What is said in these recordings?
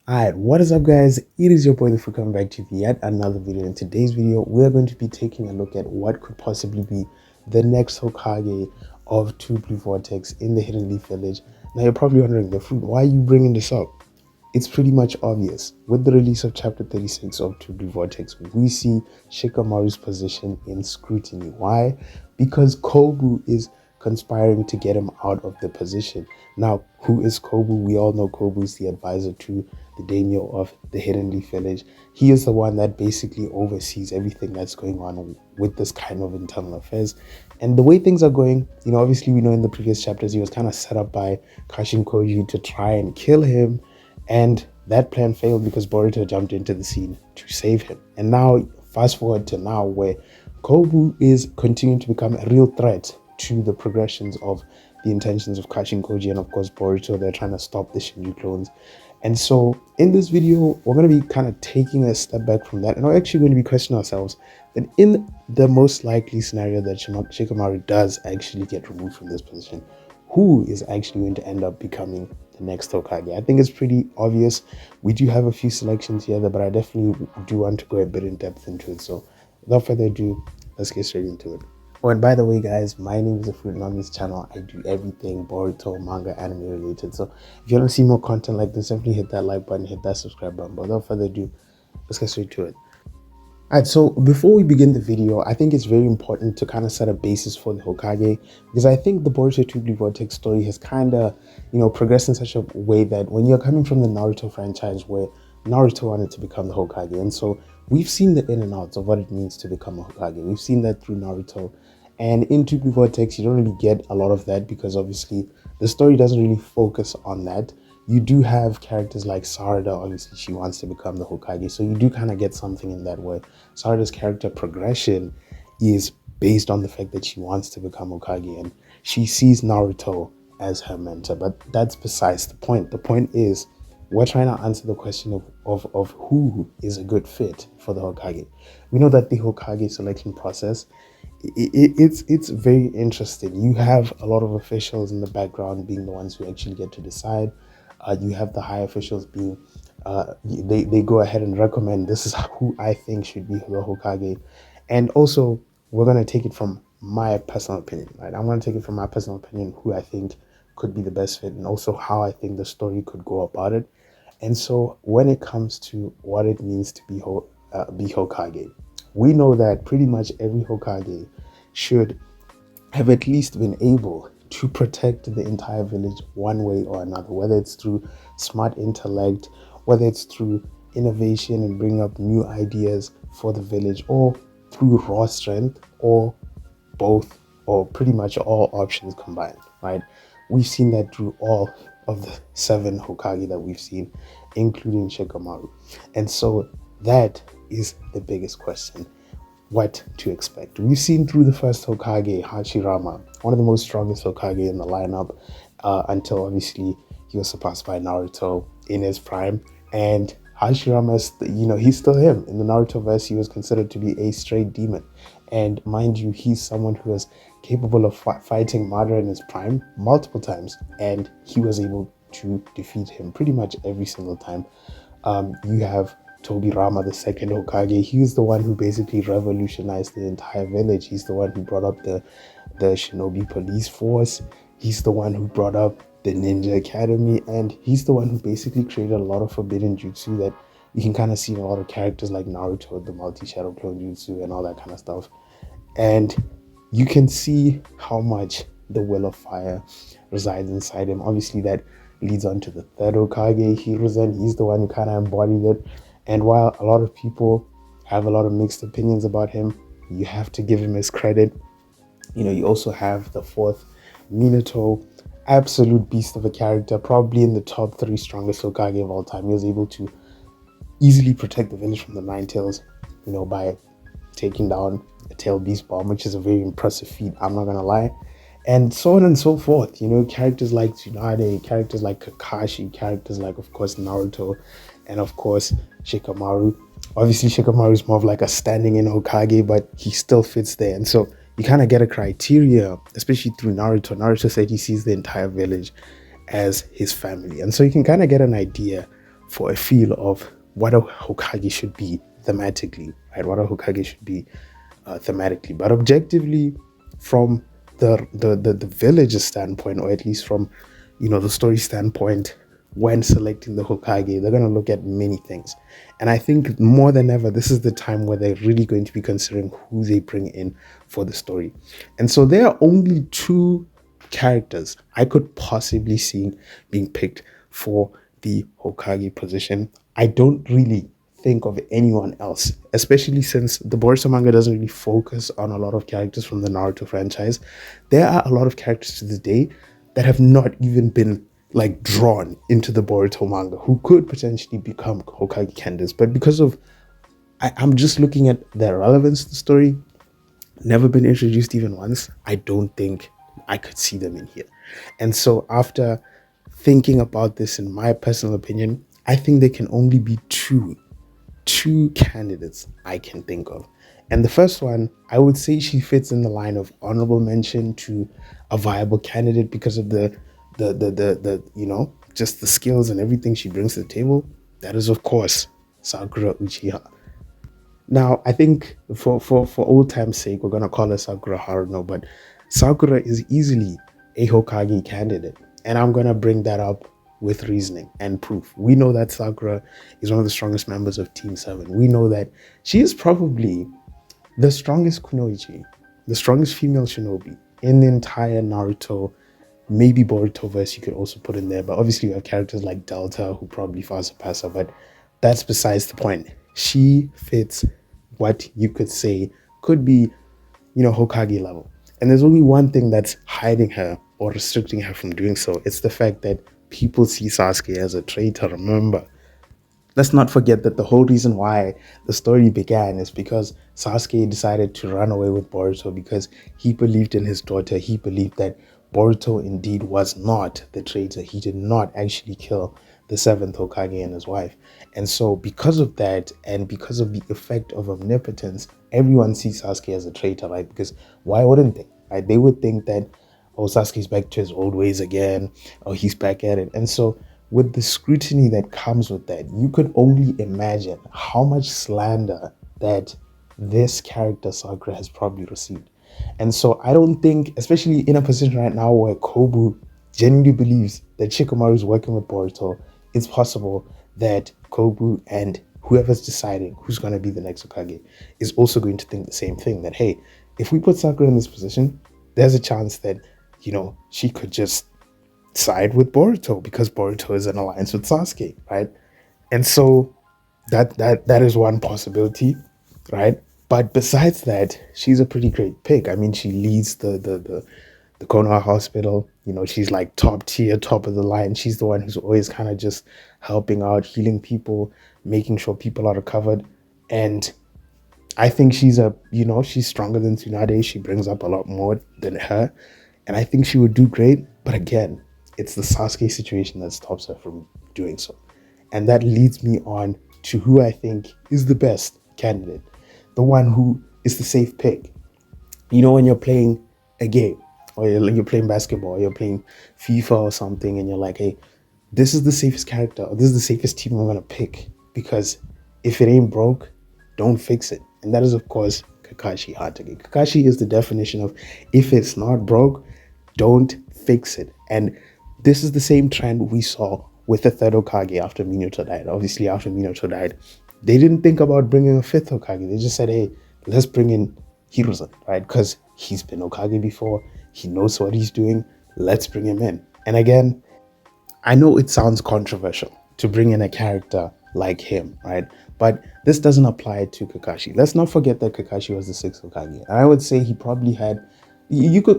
Alright, what is up guys? It is your boy for coming back to yet another video. In today's video, we're going to be taking a look at what could possibly be the next Hokage of Two Blue Vortex in the Hidden Leaf Village. Now you're probably wondering, the fruit, why are you bringing this up? It's pretty much obvious. With the release of chapter 36 of Two Blue Vortex, we see Shikamaru's position in scrutiny. Why? Because Kobu is conspiring to get him out of the position. Now, who is Kobu? We all know Kobu is the advisor to the daimyo of the Hidden Leaf Village. He is the one that basically oversees everything that's going on with this kind of internal affairs. And the way things are going, obviously we know in the previous chapters he was kind of set up by Kashinkoji to try and kill him. And that plan failed because Boruto jumped into the scene to save him. And now, fast forward to now, where Kobu is continuing to become a real threat to the progressions of the intentions of Kashinkoji and of course Boruto. They're trying to stop the Shinju clones. And so in this video, we're going to be kind of taking a step back from that, and we're actually going to be questioning ourselves that in the most likely scenario that Shikamaru does actually get removed from this position, who is actually going to end up becoming the next Hokage? I think it's pretty obvious. We do have a few selections here, but I definitely do want to go a bit in depth into it. So without further ado, let's get straight into it. Oh, and by the way, guys, my name is Fruit, and on this channel, I do everything Boruto, manga, anime related. So if you want to see more content like this, definitely hit that like button, hit that subscribe button. But without further ado, let's get straight to it. Alright, so before we begin the video, I think it's very important to kind of set a basis for the Hokage, because I think the Boruto 2 Blue Vortex story has kind of, progressed in such a way that when you're coming from the Naruto franchise where Naruto wanted to become the Hokage, and so we've seen the in and outs of what it means to become a Hokage. We've seen that through Naruto, and in 2 Blue Vortex, you don't really get a lot of that because obviously the story doesn't really focus on that. You do have characters like Sarada. Obviously she wants to become the Hokage, so you do kind of get something in that way. Sarada's character progression is based on the fact that she wants to become Hokage and she sees Naruto as her mentor, but that's besides the point. The point is we're trying to answer the question of who is a good fit for the Hokage. We know that the Hokage selection process, it's very interesting. You have a lot of officials in the background being the ones who actually get to decide. You have the high officials being, they go ahead and recommend, this is who I think should be the Hokage. And also, we're going to take it from my personal opinion, right? I'm going to take it from my personal opinion, who I think could be the best fit, and also how I think the story could go about it. And so when it comes to what it means to be Hokage, we know that pretty much every Hokage should have at least been able to protect the entire village one way or another, whether it's through smart intellect, whether it's through innovation and bring up new ideas for the village, or through raw strength, or both, or pretty much all options combined, right? We've seen that through all of the 7 Hokage that we've seen, including Shikamaru. And so that is the biggest question: what to expect. We've seen through the first Hokage, Hashirama, one of the most strongest Hokage in the lineup, until obviously he was surpassed by Naruto in his prime. And Hashirama is, he's still him. In the Naruto verse, he was considered to be a straight demon. And mind you, he's someone who was capable of fighting Madara in his prime multiple times, and he was able to defeat him pretty much every single time. You have Tobirama, the second Hokage. He's the one who basically revolutionized the entire village. He's the one who brought up the shinobi police force. He's the one who brought up the ninja academy, and he's the one who basically created a lot of forbidden jutsu that you can kind of see in a lot of characters like Naruto, the multi-shadow clone jutsu and all that kind of stuff. And you can see how much the will of fire resides inside him. Obviously that leads on to the third Hokage, Hiruzen. He's the one who kind of embodied it. And while a lot of people have a lot of mixed opinions about him, you have to give him his credit. You also have the fourth, Minato, absolute beast of a character, probably in the top 3 strongest Hokage of all time. He was able to easily protect the village from the Nine Tails, by taking down a tail beast bomb, which is a very impressive feat, I'm not gonna lie. And so on and so forth. Characters like Tsunade, characters like Kakashi, characters like, of course, Naruto, and of course Shikamaru. Obviously Shikamaru is more of like a standing in Hokage, but he still fits there. And so you kind of get a criteria, especially through Naruto. Naruto said he sees the entire village as his family, and so you can kind of get an idea for a feel of what a Hokage should be thematically, right? What a Hokage should be thematically, but objectively, from the village's standpoint, or at least from the story standpoint, when selecting the Hokage, they're going to look at many things. And I think more than ever, this is the time where they're really going to be considering who they bring in for the story. And so there are only two characters I could possibly see being picked for the Hokage position. I don't really think of anyone else, especially since the Boruto manga doesn't really focus on a lot of characters from the Naruto franchise. There are a lot of characters to this day that have not even been like drawn into the Boruto manga who could potentially become Hokage candidates, but because of I'm just looking at their relevance to the story, never been introduced even once, I don't think I could see them in here. And so after thinking about this, in my personal opinion, I think there can only be two candidates I can think of. And the first one, I would say she fits in the line of honorable mention to a viable candidate because of the just the skills and everything she brings to the table. That is, of course, Sakura Uchiha. Now, I think for old time's sake, we're gonna call her Sakura Haruno, but Sakura is easily a Hokage candidate, and I'm gonna bring that up with reasoning and proof. We know that Sakura is one of the strongest members of Team 7. We know that she is probably the strongest kunoichi, the strongest female shinobi in the entire Naruto, maybe Boruto verse you could also put in there, but obviously you have characters like Delta who probably far surpass her, but that's besides the point. She fits what you could say could be, Hokage level. And there's only one thing that's hiding her or restricting her from doing so. It's the fact that people see Sasuke as a traitor. Remember, let's not forget that the whole reason why the story began is because Sasuke decided to run away with Boruto because he believed in his daughter. He believed that Boruto indeed was not the traitor. He did not actually kill the seventh Hokage and his wife. And so because of that, and because of the effect of omnipotence, everyone sees Sasuke as a traitor, right? Because why wouldn't they? Right? They would think that, oh, Sasuke's back to his old ways again. Oh, he's back at it. And so with the scrutiny that comes with that, you could only imagine how much slander that this character Sakura has probably received. And so I don't think, especially in a position right now where Kobu genuinely believes that Shikamaru is working with Boruto, it's possible that Kobu and whoever's deciding who's going to be the next Hokage is also going to think the same thing, that, hey, if we put Sakura in this position, there's a chance that, she could just side with Boruto because Boruto is in alliance with Sasuke, right? And so that is one possibility, right? But besides that, she's a pretty great pick. I mean, she leads the Konoha hospital. She's like top tier, top of the line. She's the one who's always kind of just helping out, healing people, making sure people are recovered. And I think she's she's stronger than Tsunade. She brings up a lot more than her. And I think she would do great. But again, it's the Sasuke situation that stops her from doing so. And that leads me on to who I think is the best candidate. The one who is the safe pick. When you're playing a game, or you're playing basketball, or you're playing FIFA or something, and you're like, hey, this is the safest character, or this is the safest team I'm going to pick. Because if it ain't broke, don't fix it. And that is, of course, Kakashi Hatake. Kakashi is the definition of, if it's not broke, don't fix it. And this is the same trend we saw with the third Hokage after Minato died. Obviously, after Minato died, they didn't think about bringing a fifth Hokage. They just said, hey, let's bring in Hiruzen, right? Because he's been Hokage before. He knows what he's doing. Let's bring him in. And again, I know it sounds controversial to bring in a character like him, right? But this doesn't apply to Kakashi. Let's not forget that Kakashi was the sixth Hokage. And I would say he probably had, you could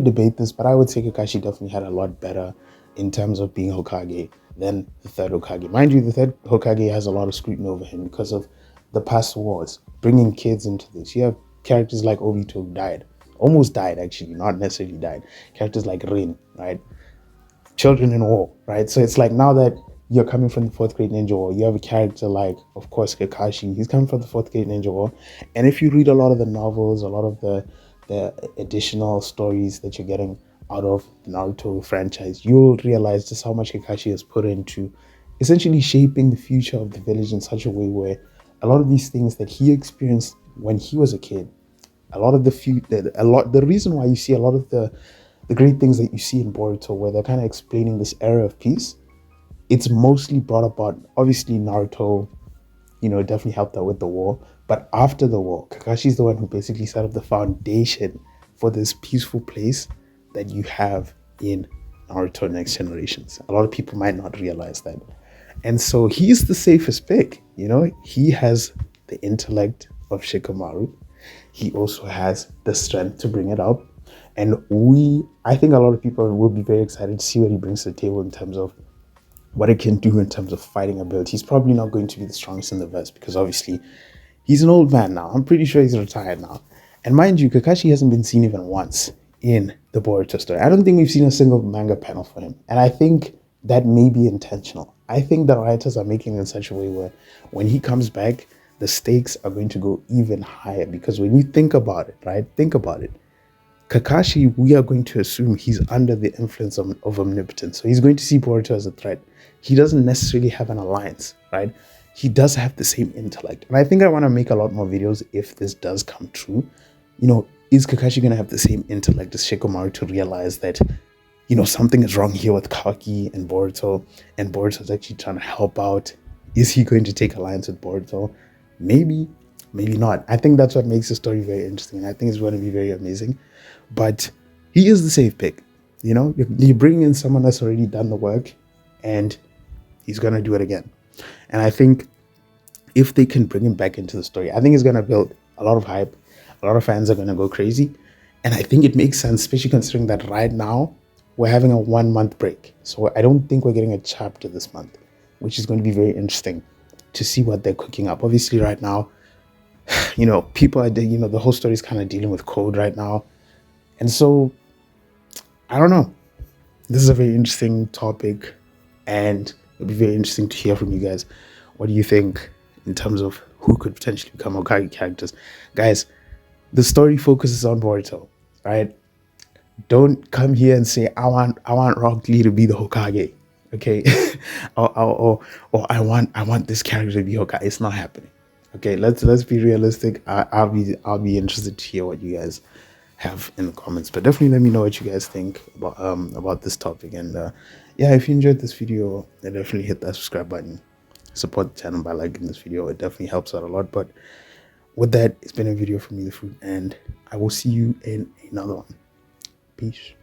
debate this, but I would say Kakashi definitely had a lot better in terms of being Hokage than the third Hokage. Mind you, the third Hokage has a lot of scrutiny over him because of the past wars, bringing kids into this. You have characters like Obito who died, almost died actually, not necessarily died. Characters like Rin, right? Children in war, right? So it's like, now that you're coming from the fourth grade ninja war, you have a character like, of course, Kakashi. He's coming from the fourth grade ninja war. And if you read a lot of the novels, a lot of the additional stories that you're getting out of the Naruto franchise, you'll realize just how much Kakashi has put into essentially shaping the future of the village in such a way where a lot of these things that he experienced when he was a kid, a lot of the reason why you see a lot of the great things that you see in Boruto, where they're kind of explaining this era of peace, it's mostly brought about. Obviously, Naruto, definitely helped out with the war. But after the war, Kakashi's the one who basically set up the foundation for this peaceful place that you have in Naruto Next Generations. A lot of people might not realize that. And so he's the safest pick. He has the intellect of Shikamaru. He also has the strength to bring it up. And I think a lot of people will be very excited to see what he brings to the table in terms of what it can do in terms of fighting ability. He's probably not going to be the strongest in the verse because obviously he's an old man now. I'm pretty sure he's retired now. And mind you, Kakashi hasn't been seen even once in the Boruto story. I don't think we've seen a single manga panel for him. And I think that may be intentional. I think the writers are making it in such a way where when he comes back, the stakes are going to go even higher. Because when you think about it, right? Think about it. Kakashi, we are going to assume he's under the influence of omnipotence. So he's going to see Boruto as a threat. He doesn't necessarily have an alliance, right? He does have the same intellect. And I think I want to make a lot more videos if this does come true. Is Kakashi going to have the same intellect as Shikamaru to realize that, something is wrong here with Kawaki and Boruto's actually trying to help out? Is he going to take alliance with Boruto? Maybe, maybe not. I think that's what makes the story very interesting. And I think it's going to be very amazing. But he is the safe pick. You bring in someone that's already done the work and he's going to do it again. And I think if they can bring him back into the story, I think it's going to build a lot of hype. A lot of fans are going to go crazy. And I think it makes sense, especially considering that right now we're having a 1 month break. So I don't think we're getting a chapter this month, which is going to be very interesting to see what they're cooking up. Obviously right now, people are, the whole story is kind of dealing with code right now. And so, I don't know. This is a very interesting topic, and it'll be very interesting to hear from you guys. What do you think in terms of who could potentially become Hokage characters? Guys, the story focuses on Boruto, right? Don't come here and say, I want Rock Lee to be the Hokage, okay? or I want this character to be Hokage. It's not happening. Okay, let's be realistic. I'll be interested to hear what you guys have in the comments, but definitely let me know what you guys think about this topic. And yeah, if you enjoyed this video, then definitely hit that subscribe button. Support the channel by liking this video. It definitely helps out a lot. But with that, it's been a video from me, the fruit, and I will see you in another one. Peace.